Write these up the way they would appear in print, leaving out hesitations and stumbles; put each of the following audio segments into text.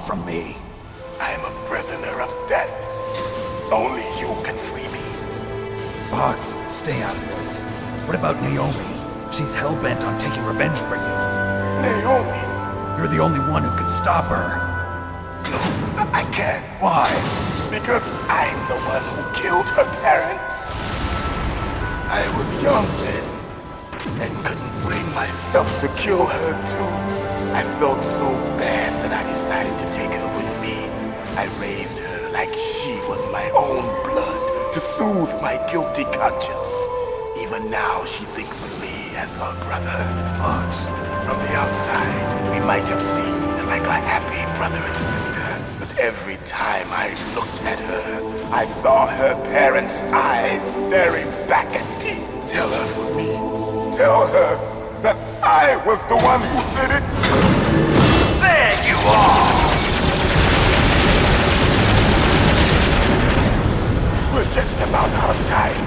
from me. I'm a prisoner of death. Only you can free me. Fox, stay out of this. What about Naomi? She's hell-bent on taking revenge for you. Naomi? You're the only one who can stop her. No, I can't. Why? Because I'm the one who killed her parents. I was young then, and couldn't bring myself to kill her too. I felt so bad that I decided to take her with me. I raised her like she was my own blood to soothe my guilty conscience. Even now, she thinks of me as her brother. Fox. From the outside, we might have seemed like a happy brother and sister, but every time I looked at her, I saw her parents' eyes staring back at me. Tell her for me. Tell her that I was the one who did it. There you are! We're just about out of time.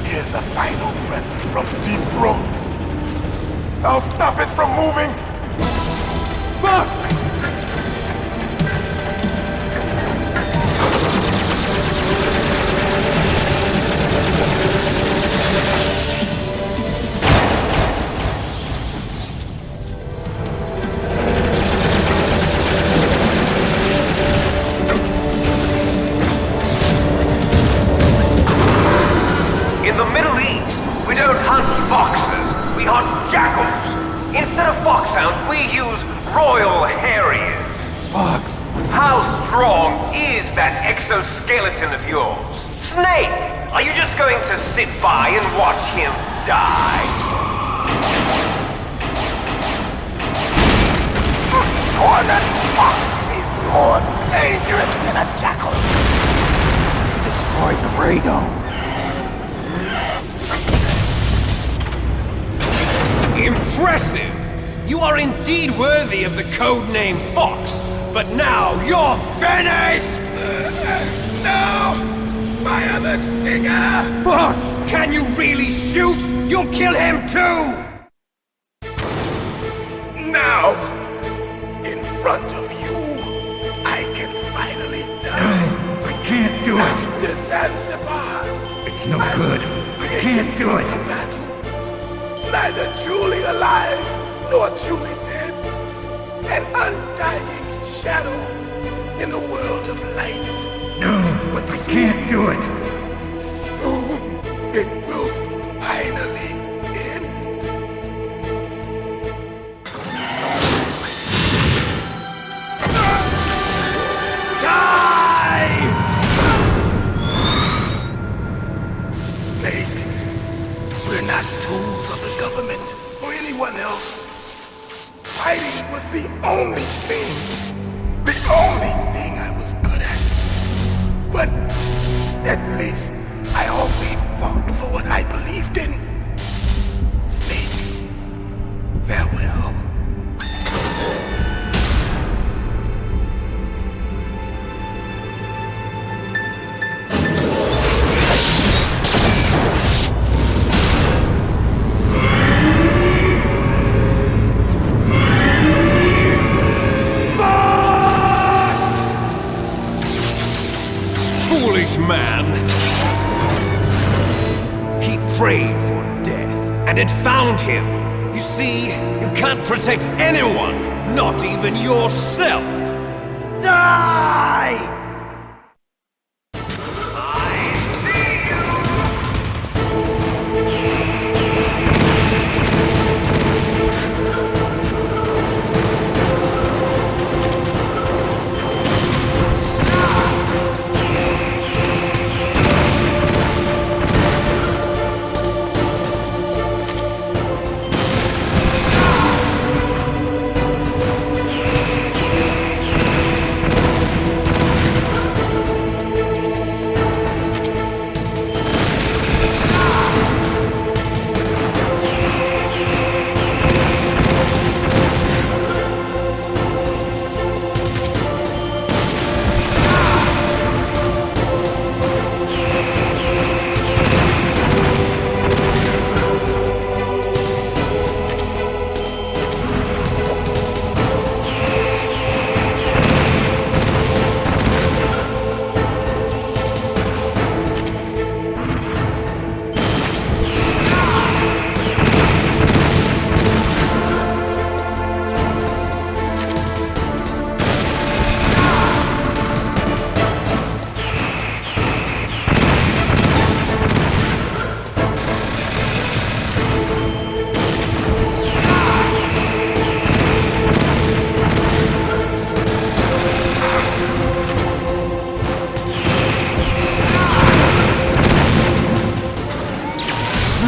Here's a final present from Deep Throat. I'll stop it from moving. Fox! In the Middle East, we don't hunt foxes, we hunt jackals. Instead of foxhounds, we use royal harriers. Fox! How strong is that exoskeleton of yours? Snake, are you just going to sit by and watch him die? A cornered fox is more dangerous than a jackal. He destroyed the radome. Impressive! You are indeed worthy of the codename Fox, but now you're finished! No! Fire the stinger! Fox! Can you really shoot? You'll kill him too! Now! In front of you, I can finally die. I can't do it. After Zanzibar, It's no I good. was I can't do taken it. from the battle. Neither truly alive nor truly dead. An undying shadow in a world of light. No, But I soon, can't do it. soon it will finally end. Die! Snake, we're not tools of the government or anyone else. Fighting was the only thing I was good at. But at least I always fought for what I believed in. Snake, farewell. Foolish man! He prayed for death, and it found him. You see, you can't protect anyone, not even yourself. Die!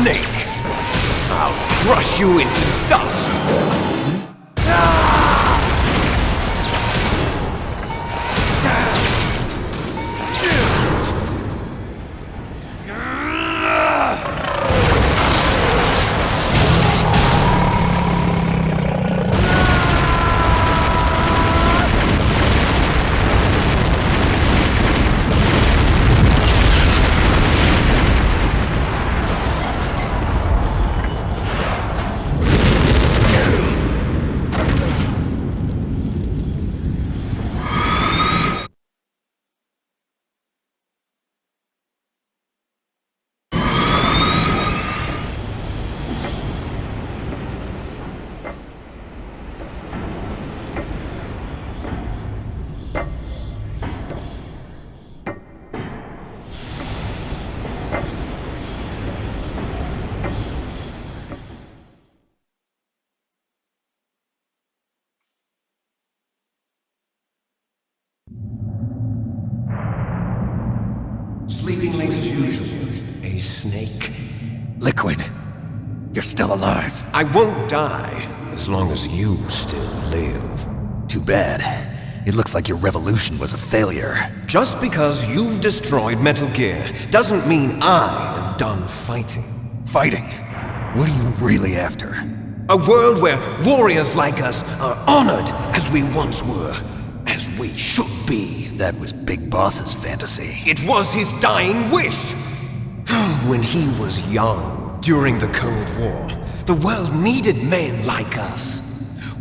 snake! I'll crush you into dust! Sleeping late as usual, a snake. Liquid, you're still alive. I won't die as long as you still live. Too bad. It looks like your revolution was a failure. Just because you've destroyed Metal Gear doesn't mean I am done fighting. Fighting? What are you really after? A world where warriors like us are honored as we once were, as we should be. That was Big Boss's fantasy. It was his dying wish! When he was young, during the Cold War, the world needed men like us.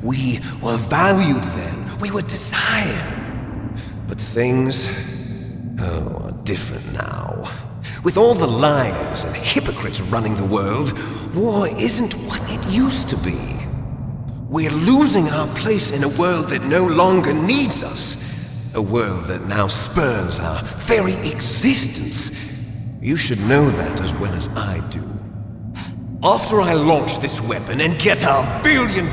We were valued then. We were desired. But things, are different now. With all the liars and hypocrites running the world, war isn't what it used to be. We're losing our place in a world that no longer needs us. A world that now spurns our very existence. You should know that as well as I do. After I launch this weapon and get our $1 billion,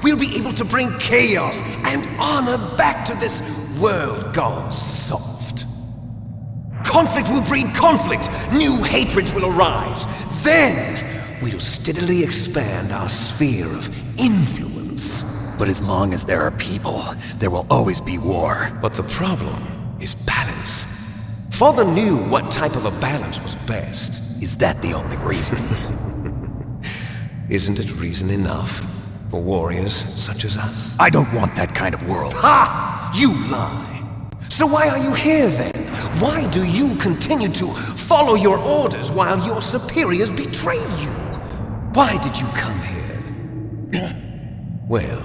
we'll be able to bring chaos and honor back to this world gone soft. Conflict will breed conflict. New hatreds will arise. Then, we'll steadily expand our sphere of influence. But as long as there are people, there will always be war. But the problem is balance. Father knew what type of a balance was best. Is that the only reason? Isn't it reason enough for warriors such as us? I don't want that kind of world. Ha! You lie! So why are you here then? Why do you continue to follow your orders while your superiors betray you? Why did you come here? Well,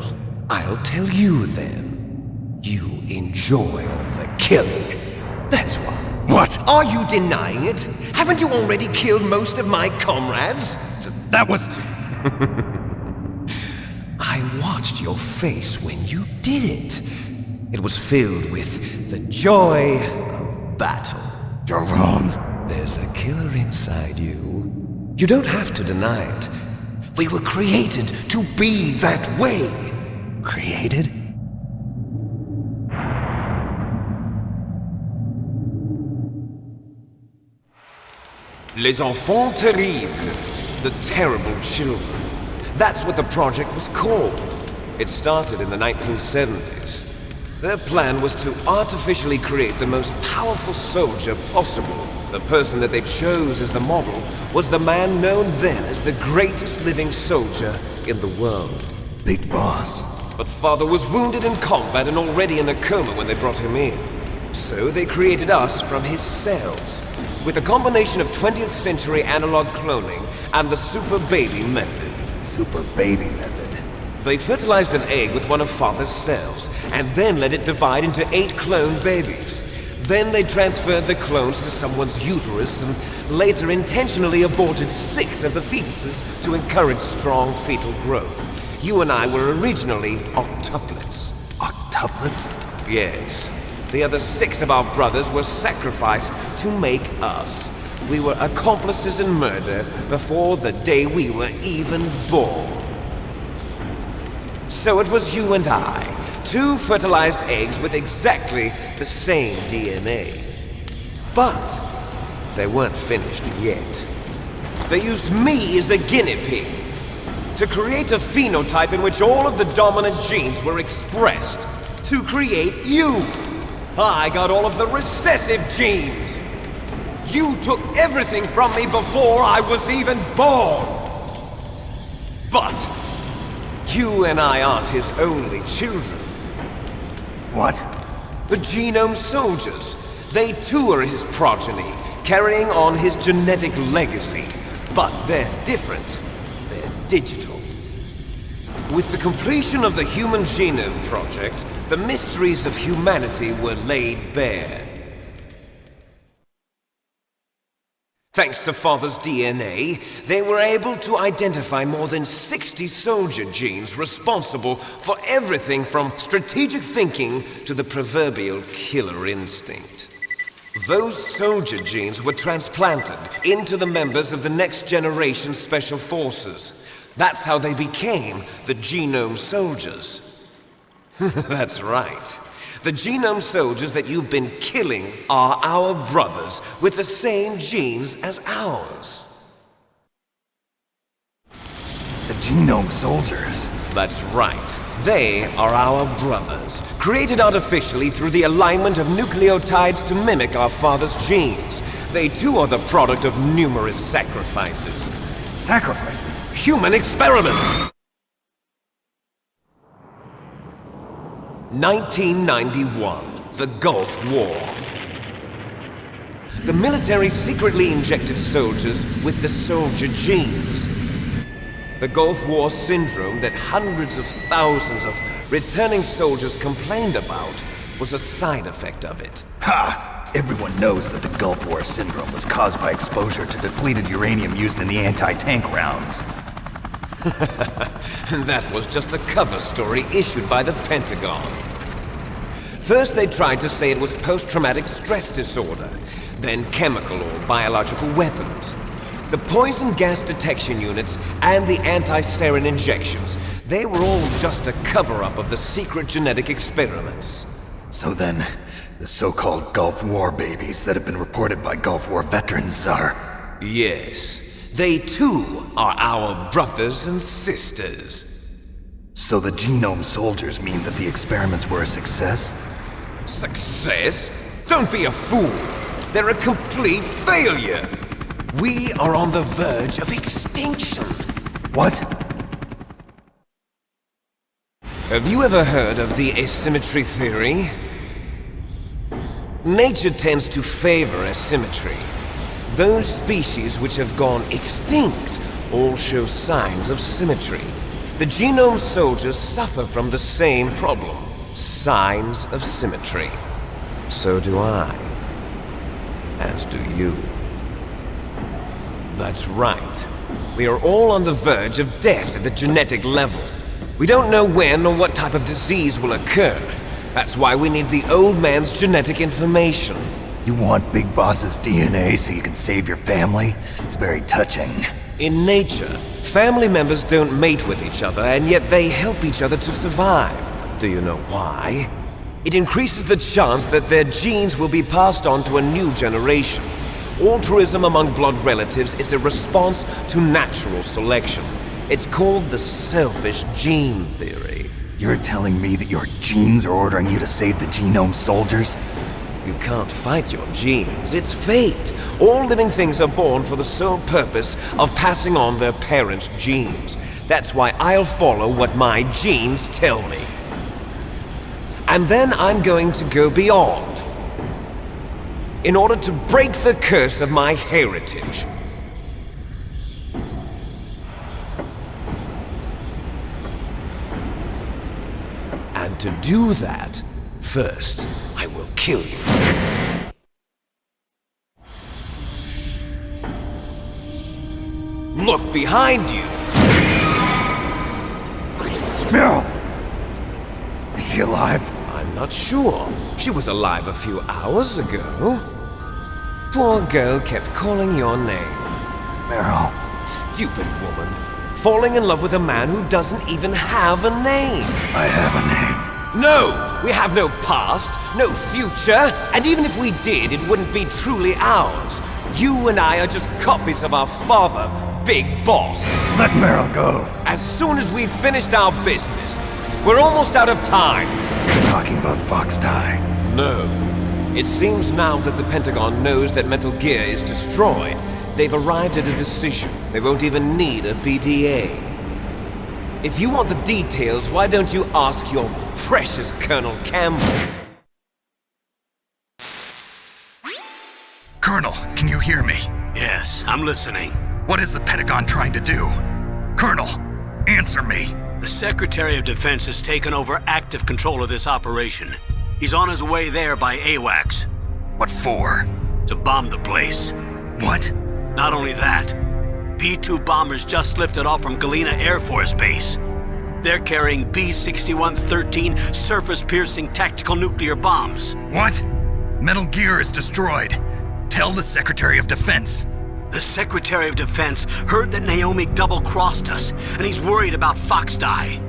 I'll tell you then. You enjoy all the killing. That's why. What? Are you denying it? Haven't you already killed most of my comrades? That was... I watched your face when you did it. It was filled with the joy of battle. You're wrong. There's a killer inside you. You don't have to deny it. We were created to be that way. Created? Les enfants terribles. The terrible children. That's what the project was called. It started in the 1970s. Their plan was to artificially create the most powerful soldier possible. The person that they chose as the model was the man known then as the greatest living soldier in the world. Big Boss. But Father was wounded in combat and already in a coma when they brought him in. So they created us from his cells, with a combination of 20th century analog cloning and the Super Baby method. Super Baby method. They fertilized an egg with one of Father's cells, and then let it divide into 8 clone babies. Then they transferred the clones to someone's uterus and later intentionally aborted 6 of the fetuses to encourage strong fetal growth. You and I were originally octuplets. Octuplets? Yes. The other 6 of our brothers were sacrificed to make us. We were accomplices in murder before the day we were even born. So it was you and I, 2 fertilized eggs with exactly the same DNA. But they weren't finished yet. They used me as a guinea pig to create a phenotype in which all of the dominant genes were expressed. To create you! I got all of the recessive genes! You took everything from me before I was even born! But you and I aren't his only children. What? The Genome Soldiers. They too are his progeny, carrying on his genetic legacy. But they're different. They're digital. With the completion of the Human Genome Project, the mysteries of humanity were laid bare. Thanks to Father's DNA, they were able to identify more than 60 soldier genes responsible for everything from strategic thinking to the proverbial killer instinct. Those soldier genes were transplanted into the members of the next generation Special Forces. That's how they became the Genome Soldiers. That's right. The Genome Soldiers that you've been killing are our brothers with the same genes as ours. The Genome Soldiers? That's right. They are our brothers, created artificially through the alignment of nucleotides to mimic our father's genes. They too are the product of numerous sacrifices. Sacrifices? Human experiments! 1991, the Gulf War. The military secretly injected soldiers with the soldier genes. The Gulf War syndrome that hundreds of thousands of returning soldiers complained about was a side effect of it. Ha! Everyone knows that the Gulf War syndrome was caused by exposure to depleted uranium used in the anti-tank rounds. That was just a cover story issued by the Pentagon. First they tried to say it was post-traumatic stress disorder, then chemical or biological weapons. The poison gas detection units and the anti-sarin injections, they were all just a cover-up of the secret genetic experiments. So then, the so-called Gulf War babies that have been reported by Gulf War veterans are... Yes. They too are our brothers and sisters. So the Genome Soldiers mean that the experiments were a success? Success? Don't be a fool! They're a complete failure! We are on the verge of extinction! What? Have you ever heard of the asymmetry theory? Nature tends to favor asymmetry. Those species which have gone extinct all show signs of symmetry. The Genome Soldiers suffer from the same problem. Signs of symmetry. So do I. As do you. That's right. We are all on the verge of death at the genetic level. We don't know when or what type of disease will occur. That's why we need the old man's genetic information. You want Big Boss's DNA so you can save your family? It's very touching. In nature, family members don't mate with each other, and yet they help each other to survive. Do you know why? It increases the chance that their genes will be passed on to a new generation. Altruism among blood relatives is a response to natural selection. It's called the selfish gene theory. You're telling me that your genes are ordering you to save the Genome Soldiers? You can't fight your genes. It's fate. All living things are born for the sole purpose of passing on their parents' genes. That's why I'll follow what my genes tell me. And then I'm going to go beyond. In order to break the curse of my heritage. And to do that, first, I will kill you. Look behind you! Meryl! Is she alive? I'm not sure. She was alive a few hours ago. Poor girl kept calling your name. Meryl. Stupid woman. Falling in love with a man who doesn't even have a name. I have a name. No! We have no past, no future, and even if we did, it wouldn't be truly ours. You and I are just copies of our father, Big Boss. Let Meryl go. As soon as we've finished our business, we're almost out of time. You're talking about Fox Die. No. It seems now that the Pentagon knows that Metal Gear is destroyed. They've arrived at a decision. They won't even need a BDA. If you want the details, why don't you ask your precious Colonel Campbell? Colonel, can you hear me? Yes, I'm listening. What is the Pentagon trying to do? Colonel, answer me. The Secretary of Defense has taken over active control of this operation. He's on his way there by AWACS. What for? To bomb the place. What? Not only that, B-2 bombers just lifted off from Galena Air Force Base. They're carrying B-6113 surface-piercing tactical nuclear bombs. What? Metal Gear is destroyed. Tell the Secretary of Defense. The Secretary of Defense heard that Naomi double-crossed us, and he's worried about Fox Die.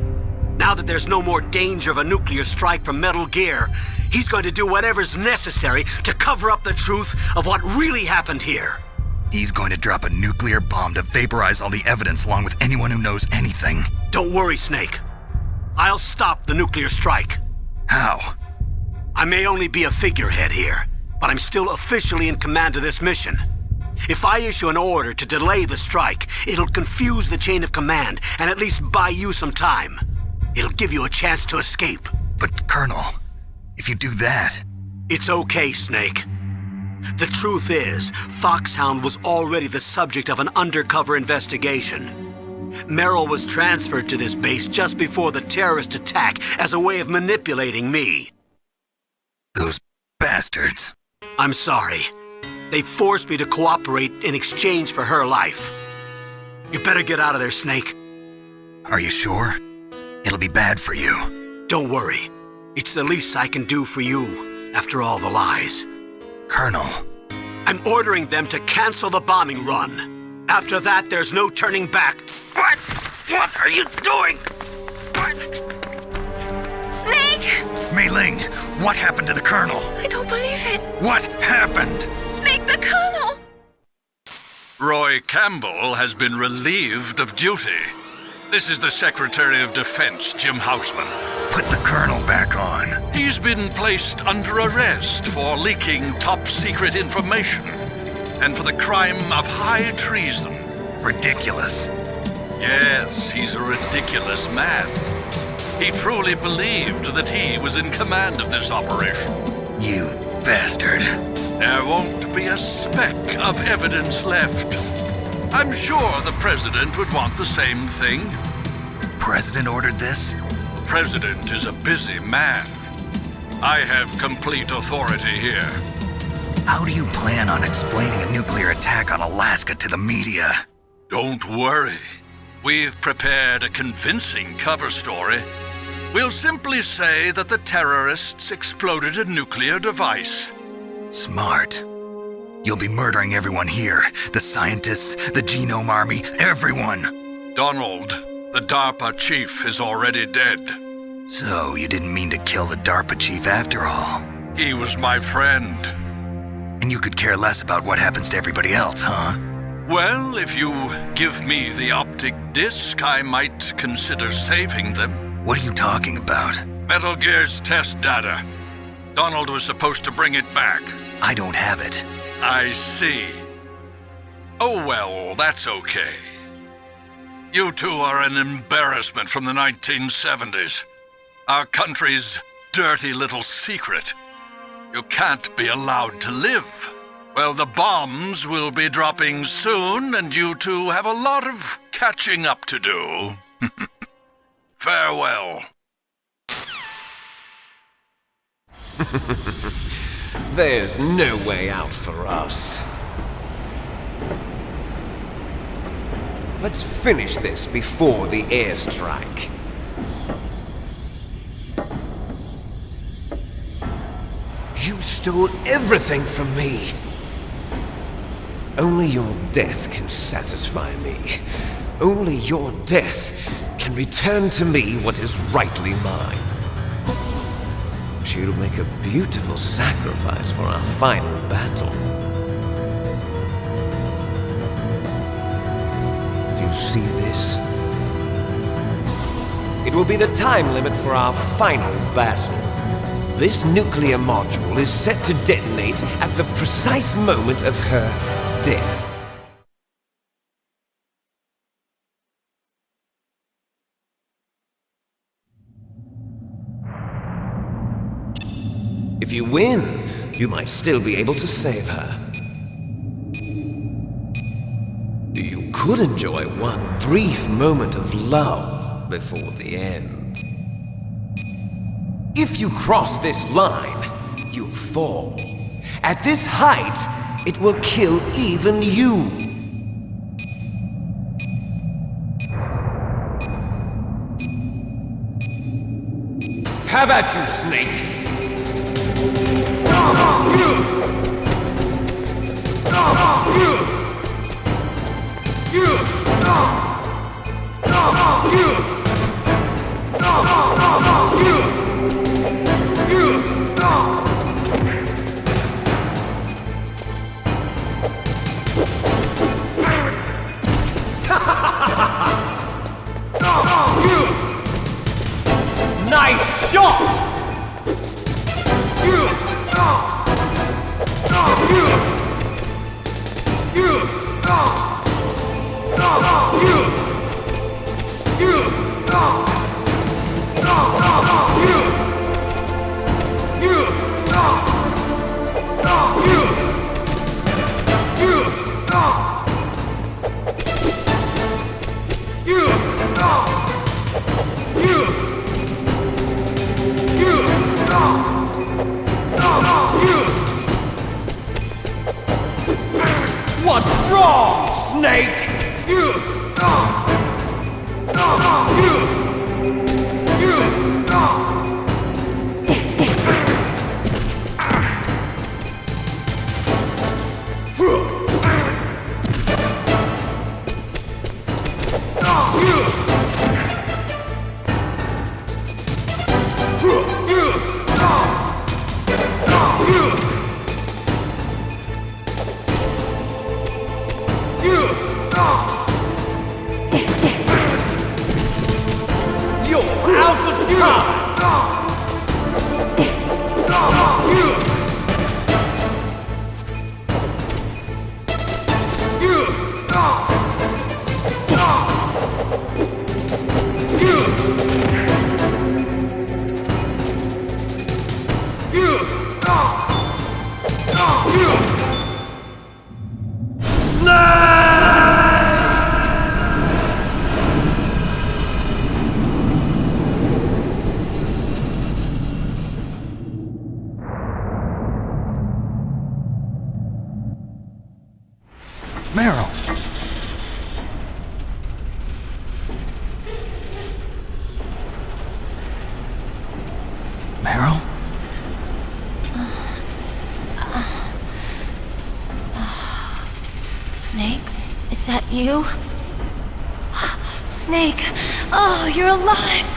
Now that there's no more danger of a nuclear strike from Metal Gear, he's going to do whatever's necessary to cover up the truth of what really happened here. He's going to drop a nuclear bomb to vaporize all the evidence along with anyone who knows anything. Don't worry, Snake. I'll stop the nuclear strike. How? I may only be a figurehead here, but I'm still officially in command of this mission. If I issue an order to delay the strike, it'll confuse the chain of command and at least buy you some time. It'll give you a chance to escape. But, Colonel, if you do that... It's okay, Snake. The truth is, Foxhound was already the subject of an undercover investigation. Meryl was transferred to this base just before the terrorist attack as a way of manipulating me. Those bastards. I'm sorry. They forced me to cooperate in exchange for her life. You better get out of there, Snake. Are you sure? It'll be bad for you. Don't worry. It's the least I can do for you, after all the lies. Colonel. I'm ordering them to cancel the bombing run. After that, there's no turning back. What? What are you doing? What? Snake! Mei Ling, what happened to the Colonel? I don't believe it. What happened? Snake, the Colonel! Roy Campbell has been relieved of duty. This is the Secretary of Defense, Jim Houseman. Put the Colonel back on. He's been placed under arrest for leaking top-secret information and for the crime of high treason. Ridiculous. Yes, he's a ridiculous man. He truly believed that he was in command of this operation. You bastard. There won't be a speck of evidence left. I'm sure the President would want the same thing. President ordered this? The President is a busy man. I have complete authority here. How do you plan on explaining a nuclear attack on Alaska to the media? Don't worry. We've prepared a convincing cover story. We'll simply say that the terrorists exploded a nuclear device. Smart. You'll be murdering everyone here. The scientists, the Genome Army, everyone. Donald, the DARPA chief, is already dead. So you didn't mean to kill the DARPA chief after all. He was my friend. And you could care less about what happens to everybody else, huh? Well, if you give me the optic disc, I might consider saving them. What are you talking about? Metal Gear's test data. Donald was supposed to bring it back. I don't have it. I see. Oh well, that's okay. You two are an embarrassment from the 1970s. Our country's dirty little secret. You can't be allowed to live. Well, the bombs will be dropping soon, and you two have a lot of catching up to do. Farewell. There's no way out for us. Let's finish this before the airstrike. You stole everything from me. Only your death can satisfy me. Only your death can return to me what is rightly mine. She'll make a beautiful sacrifice for our final battle. Do you see this? It will be the time limit for our final battle. This nuclear module is set to detonate at the precise moment of her death. If you win, you might still be able to save her. You could enjoy one brief moment of love before the end. If you cross this line, you'll fall. At this height, it will kill even you. Have at you, Snake! Nice shot! What's wrong, Snake? You're out of time! Meryl! Meryl? Snake? Is that you? Snake! Oh, you're alive!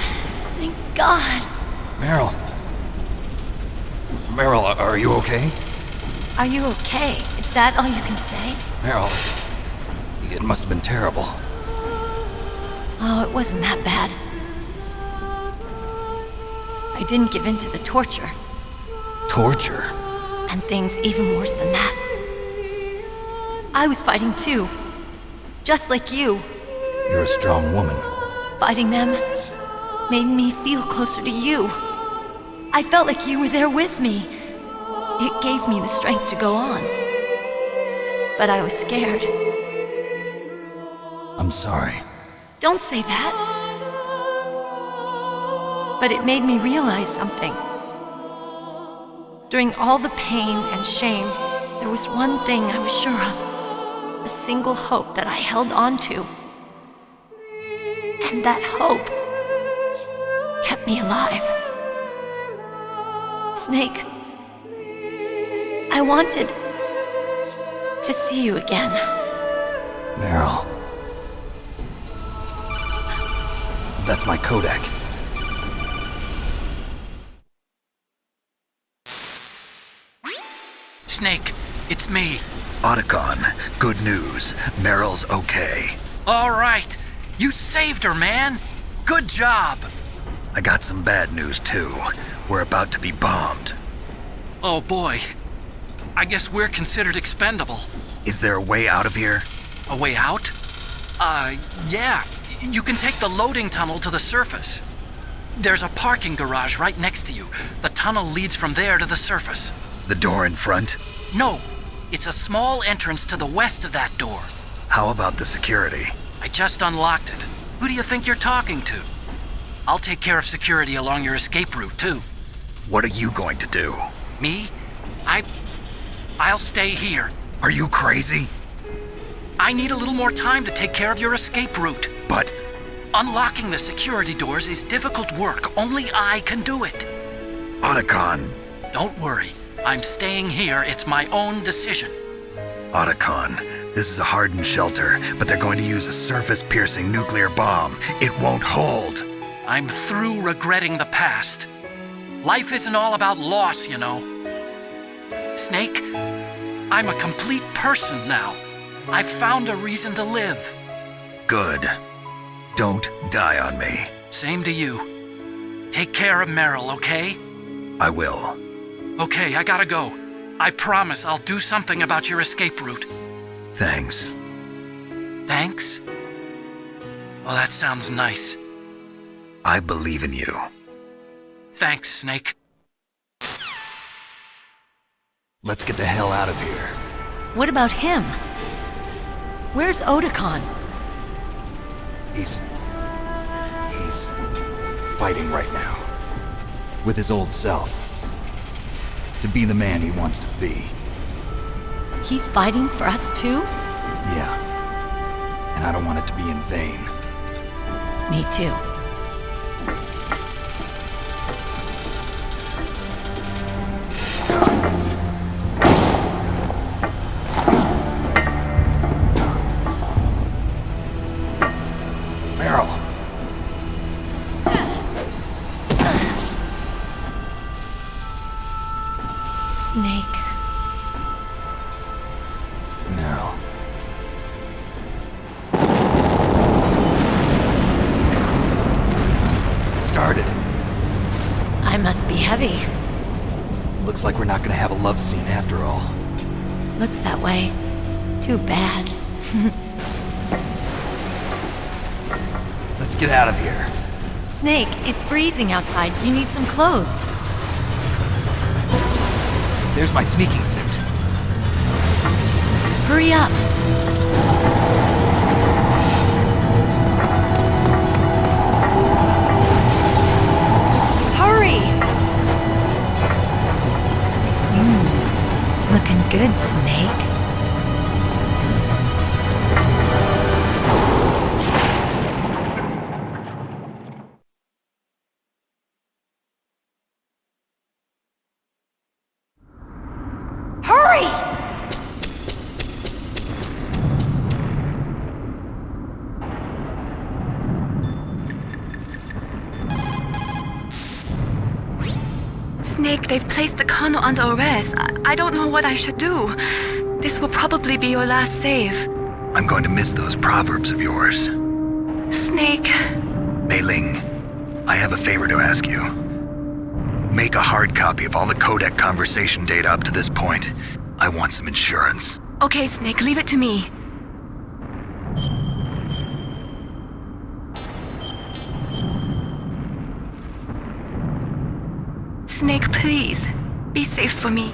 Thank God! Meryl? Meryl, are you okay? Are you okay? Is that all you can say? Meryl, it must have been terrible. Oh, it wasn't that bad. I didn't give in to the torture. Torture? And things even worse than that. I was fighting too. Just like you. You're a strong woman. Fighting them made me feel closer to you. I felt like you were there with me. It gave me the strength to go on. But I was scared. I'm sorry. Don't say that. But it made me realize something. During all the pain and shame, there was one thing I was sure of. A single hope that I held on to. And that hope kept me alive. Snake, I wanted to see you again. Meryl. That's my Kodak. Snake, it's me. Otacon, good news. Meryl's okay. All right. You saved her, man. Good job. I got some bad news, too. We're about to be bombed. Oh, boy. I guess we're considered expendable. Is there a way out of here? A way out? Yeah. You can take the loading tunnel to the surface. There's a parking garage right next to you. The tunnel leads from there to the surface. The door in front? No. It's a small entrance to the west of that door. How about the security? I just unlocked it. Who do you think you're talking to? I'll take care of security along your escape route, too. What are you going to do? Me? I'll stay here. Are you crazy? I need a little more time to take care of your escape route. But unlocking the security doors is difficult work. Only I can do it. Otacon. Don't worry. I'm staying here. It's my own decision. Otacon, this is a hardened shelter, but they're going to use a surface-piercing nuclear bomb. It won't hold. I'm through regretting the past. Life isn't all about loss, you know. Snake, I'm a complete person now. I've found a reason to live. Good. Don't die on me. Same to you. Take care of Meryl, okay? I will. Okay, I gotta go. I promise I'll do something about your escape route. Thanks. Thanks? Well, that sounds nice. I believe in you. Thanks, Snake. Let's get the hell out of here. What about him? Where's Otacon? He's fighting right now. With his old self. To be the man he wants to be. He's fighting for us too? Yeah. And I don't want it to be in vain. Me too. Meryl. Snake. Meryl. It started. I must be heavy. Looks like we're not gonna have a love scene after all. Looks that way. Too bad. Let's get out of here. Snake, it's freezing outside. You need some clothes. There's my sneaking suit. Hurry up. Hurry! Looking good, Snake. Hurry! Snake, they've placed the Colonel under arrest. I don't know what I should do. This will probably be your last save. I'm going to miss those proverbs of yours. Snake. Mei Ling, I have a favor to ask you. Make a hard copy of all the codec conversation data up to this point. I want some insurance. Okay, Snake, leave it to me. Snake, please. Be safe for me.